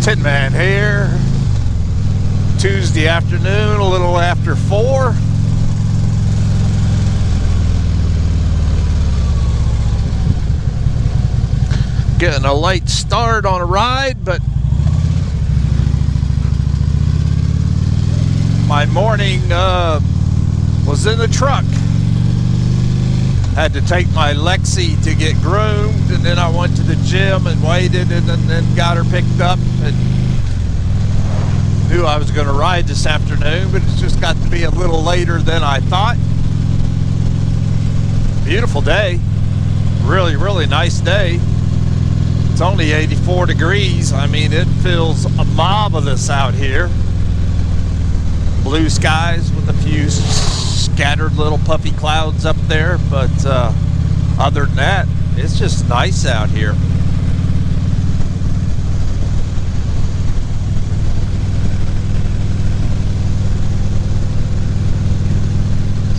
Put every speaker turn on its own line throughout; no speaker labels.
Tinman here. Tuesday afternoon, a little after 4. Getting a late start on a ride, but my morning was in the truck. Had to take my Lexi to get groomed, and then I went to the gym and waited, and then got her picked up, and knew I was going to ride this afternoon, but it's just got to be a little later than I thought. Beautiful day. Really, really nice day. It's only 84 degrees. I mean, it feels marvelous out here. Blue skies with a few scattered little puffy clouds up there, but other than that, it's just nice out here.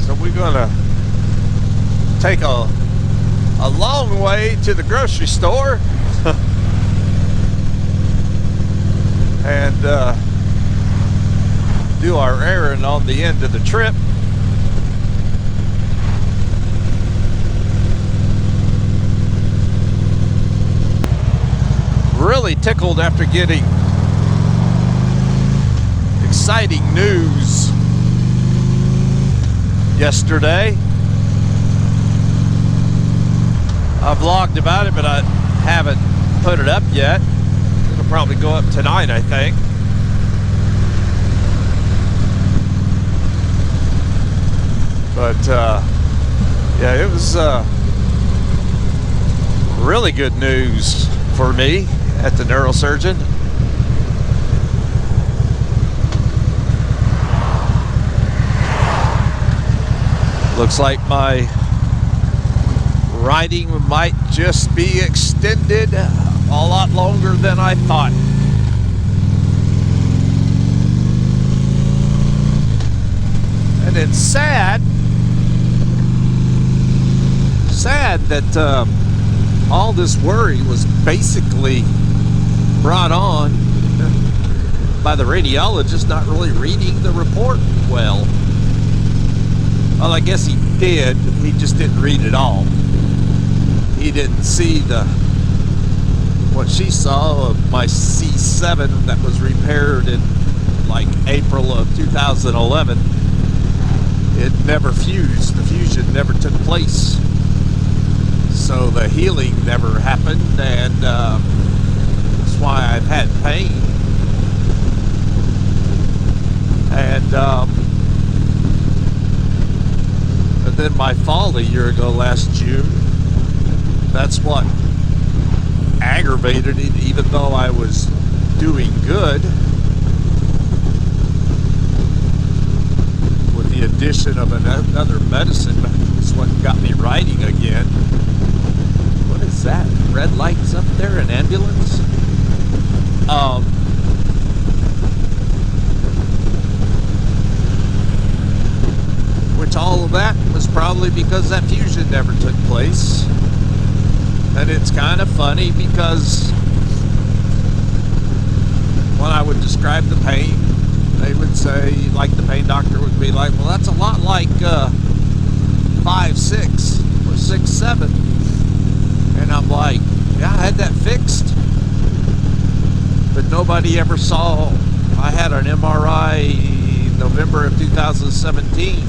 So we're gonna take a long way to the grocery store and do our errand on the end of the trip. Really tickled after getting exciting news yesterday. I vlogged about it, but I haven't put it up yet. It'll probably go up tonight, I think. But yeah, it was really good news for me at the neurosurgeon. Looks like my riding might just be extended a lot longer than I thought. And it's sad that all this worry was basically brought on by the radiologist not really reading the report well. Well, I guess he did, he just didn't read it all. He didn't see what she saw of my C7 that was repaired in like April of 2011. It never fused. The fusion never took place. So the healing never happened, and that's why I've had pain. And then my fall a year ago last June, that's what aggravated it, even though I was doing good. With the addition of another medicine, is what got me riding again. What is that? Red lights up there, an ambulance? Which all of that was probably because that fusion never took place. And it's kind of funny because when I would describe the pain, they would say, like the pain doctor would be like, well, that's a lot like 5-6 or 6-7. And I'm like, yeah, I had that fixed. But nobody ever saw. I had an MRI in November of 2017.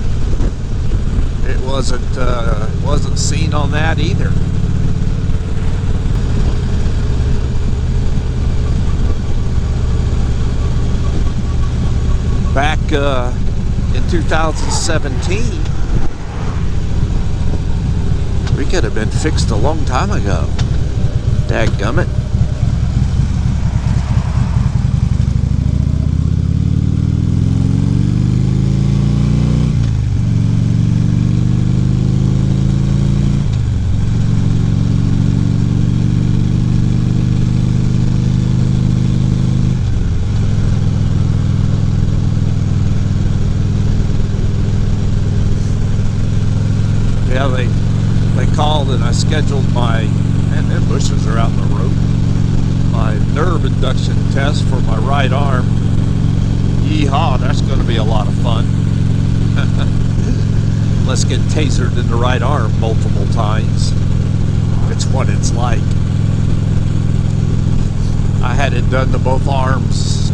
It wasn't seen on that either. Back in 2017, we could have been fixed a long time ago. Dadgummit. Yeah, they called and I scheduled my, and their bushes are out in the road, my nerve induction test for my right arm. Yeehaw, that's going to be a lot of fun. Let's get tasered in the right arm multiple times. It's what it's like. I had it done to both arms.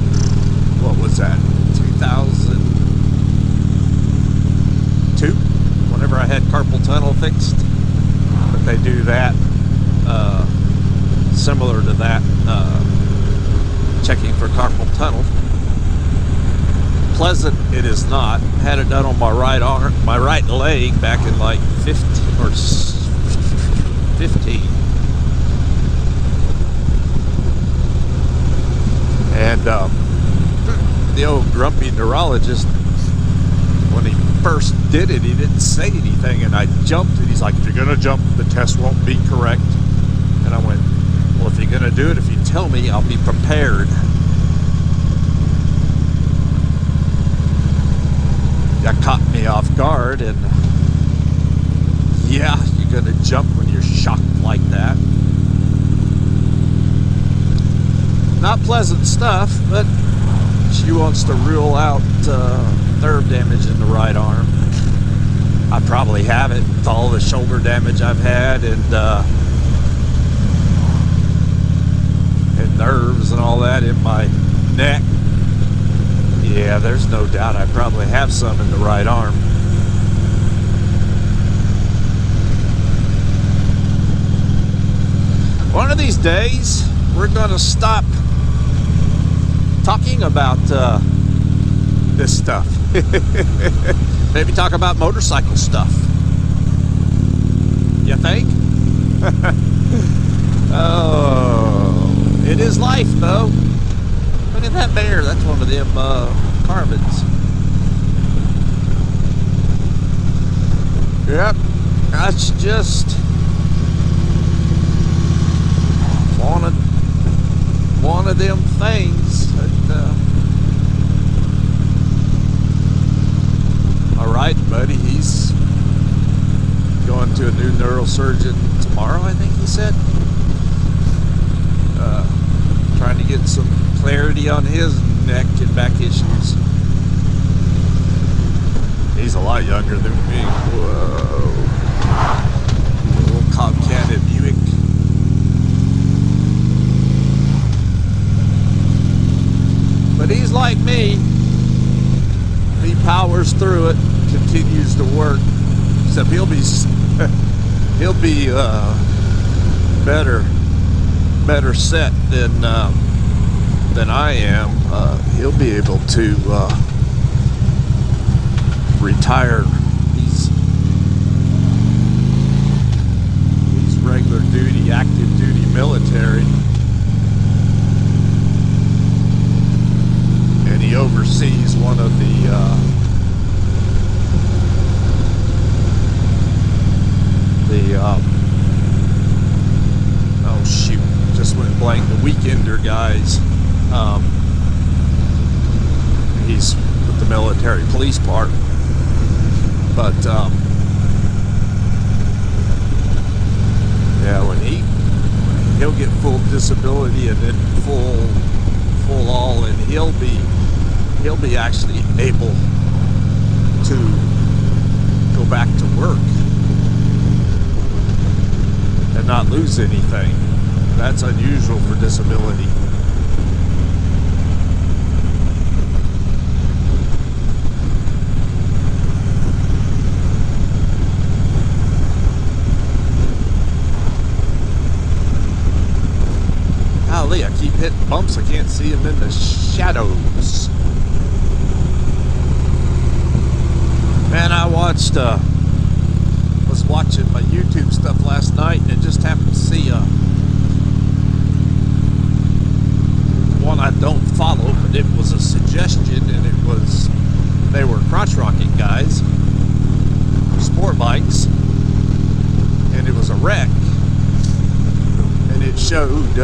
What was that? 2002? Whenever I had carpal tunnel fixed. But they do that. Similar to that. Checking for carpal tunnel. Pleasant it is not. Had it done on my right arm, my right leg back in like 15 or 15. And the old grumpy neurologist, when he first did it, he didn't say anything, and I jumped, and he's like, if you're gonna jump, the test won't be correct. And I went, well, if you're gonna do it, if you tell me, I'll be prepared. That caught me off guard, and yeah, you're gonna jump when you're shocked like that. Not pleasant stuff, but she wants to rule out nerve damage in the right arm. I probably have it with all the shoulder damage I've had, and nerves and all that in my neck. Yeah, there's no doubt I probably have some in the right arm. One of these days, we're going to stop talking about this stuff. Maybe talk about motorcycle stuff. You think? Oh, it is life, though. Look at that bear. That's one of them carbons. Yep. That's just one of them things that all right, buddy, he's going to a new neurosurgeon tomorrow, I think he said. Trying to get some clarity on his neck and back issues. He's a lot younger than me. Whoa. Little Cobb Cannon Buick. But he's like me. He powers through it, continues to work. Except he'll be better set than I am. He'll be able to retire. He's regular duty, active duty military, and he oversees one of the oh shoot, just went blank, the Weekender guys. He's with the military police part, but yeah, when he'll get full disability and then full all, and he'll be actually able to go back to work and not lose anything. That's unusual for disability. Golly, I keep hitting bumps. I can't see them in the shadows. Man, I was watching my YouTube stuff last night, and it just happened to see one I don't follow, but it was a suggestion, and they were crotch rocking guys, sport bikes, and it was a wreck, and it showed.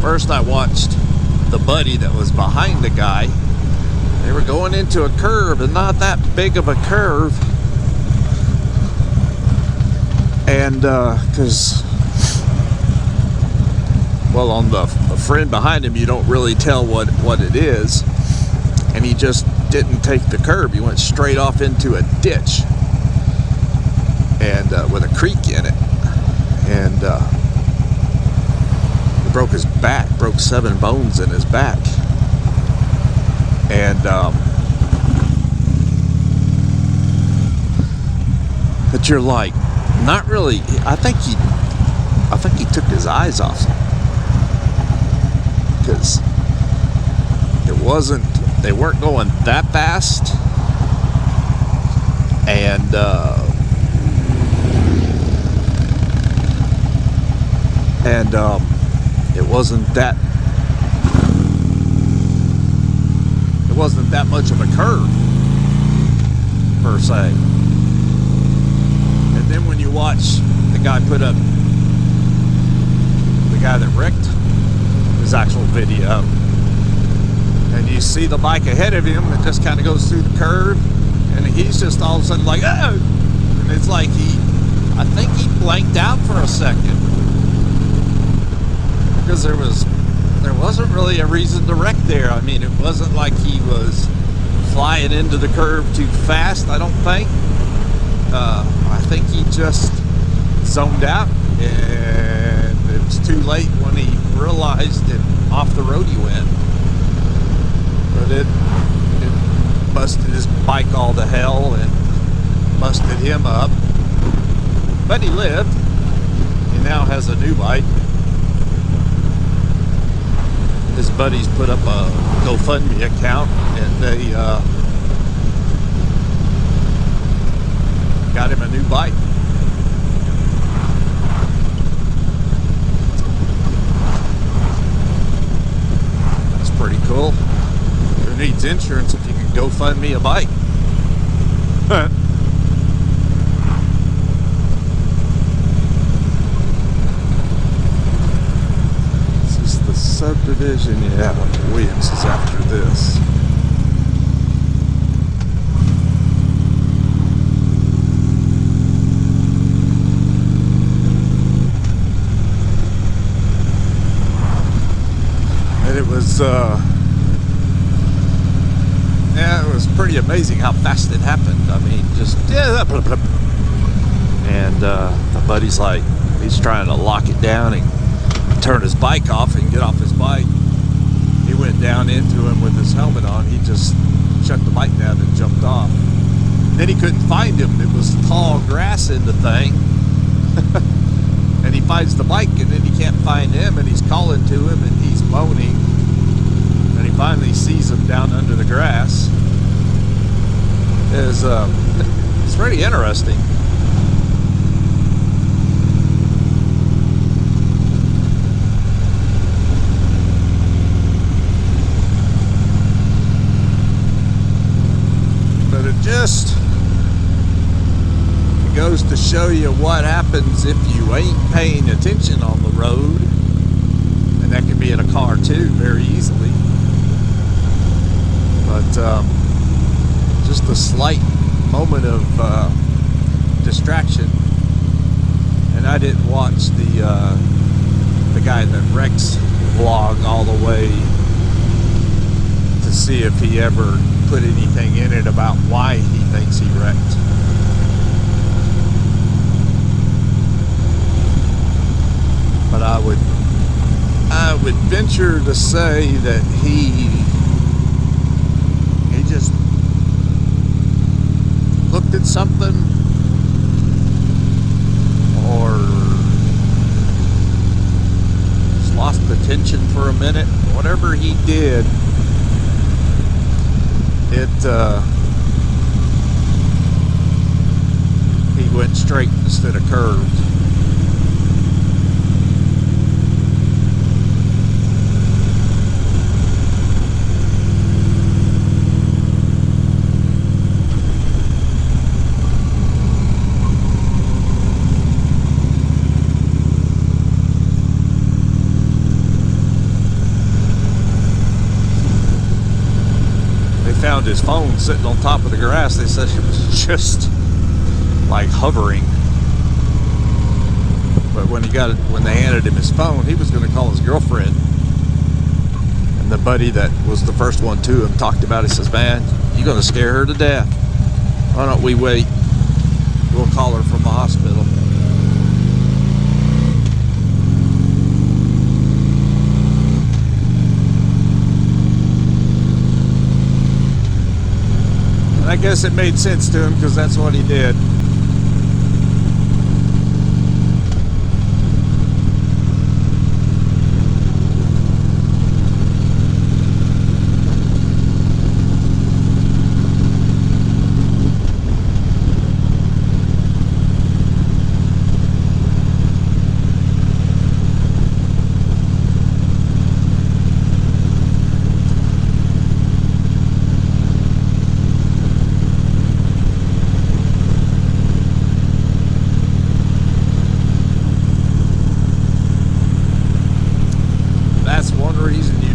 First, I watched the buddy that was behind the guy. They were going into a curve, and not that big of a curve. And because well, on the friend behind him, you don't really tell what it is. And he just didn't take the curb. He went straight off into a ditch, and with a creek in it, and he broke his back, broke 7 bones in his back, and but you're like, not really. I think he took his eyes off, because they weren't going that fast, and it wasn't that much of a curve per se. And then when you watch the guy put up, the guy that wrecked, his actual video, and you see the bike ahead of him that just kind of goes through the curve, and he's just all of a sudden like, oh! And it's like I think he blanked out for a second, because there wasn't really a reason to wreck there. I mean, it wasn't like he was flying into the curve too fast, I don't think. I think he just zoned out, and it was too late when he realized it, off the road he went. But it busted his bike all to hell and busted him up. But he lived. He now has a new bike. His buddies put up a GoFundMe account, and they got him a new bike. That's pretty cool. Who needs insurance if you can GoFundMe a bike? This is the subdivision. Yeah, Williams is after this. And it was yeah, it was pretty amazing how fast it happened. I mean, just and my buddy's like, he's trying to lock it down and turn his bike off and get off his bike. He went down into him with his helmet on. He just shut the bike down and jumped off. Then he couldn't find him. It was tall grass in the thing. And he finds the bike, and then he can't find him, and he's calling to him, and he's moaning. And he finally sees him down under the grass. It's pretty interesting. But it goes to show you what happens if you ain't paying attention on the road. And that can be in a car too, very easily. But just a slight moment of distraction. And I didn't watch the guy that wrecks vlog all the way to see if he ever put anything in it about why he thinks he wrecked. But I would venture to say that he just looked at something, or just lost attention for a minute. Whatever he did, he went straight instead of curved. Found his phone sitting on top of the grass. They said it was just like hovering. But when they handed him his phone, he was going to call his girlfriend. And the buddy that was the first one to him talked about it. He says, "Man, you're going to scare her to death. Why don't we wait? We'll call her from the hospital." And I guess it made sense to him because that's what he did.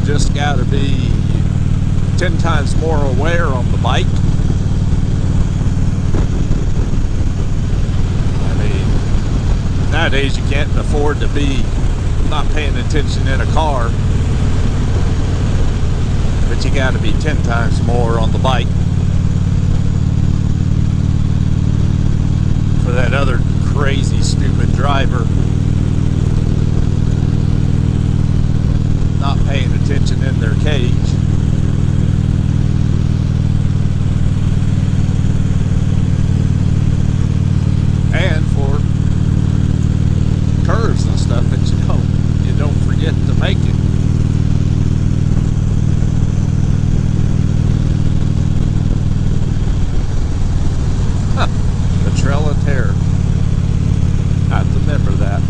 Just got to be 10 times more aware on the bike. I mean, nowadays you can't afford to be not paying attention in a car, but you got to be 10 times more on the bike for that other crazy, stupid driver not paying attention in their cage. And for curves and stuff that you don't forget to make it. The Trail of Terror. I have to remember that.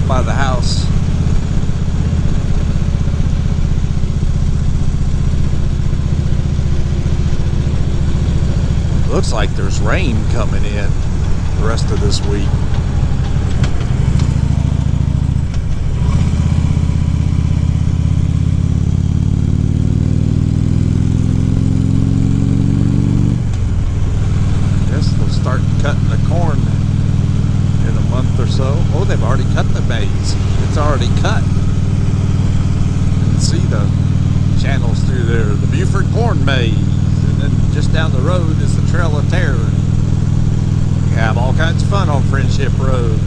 By the house. Looks like there's rain coming in the rest of this week. Guess they'll start cutting the corn in a month or so. Oh, they've already cut the maize. It's already cut. You can see the channels through there. The Buford corn maze. And then just down the road is the Trail of Terror. You have all kinds of fun on Friendship Road.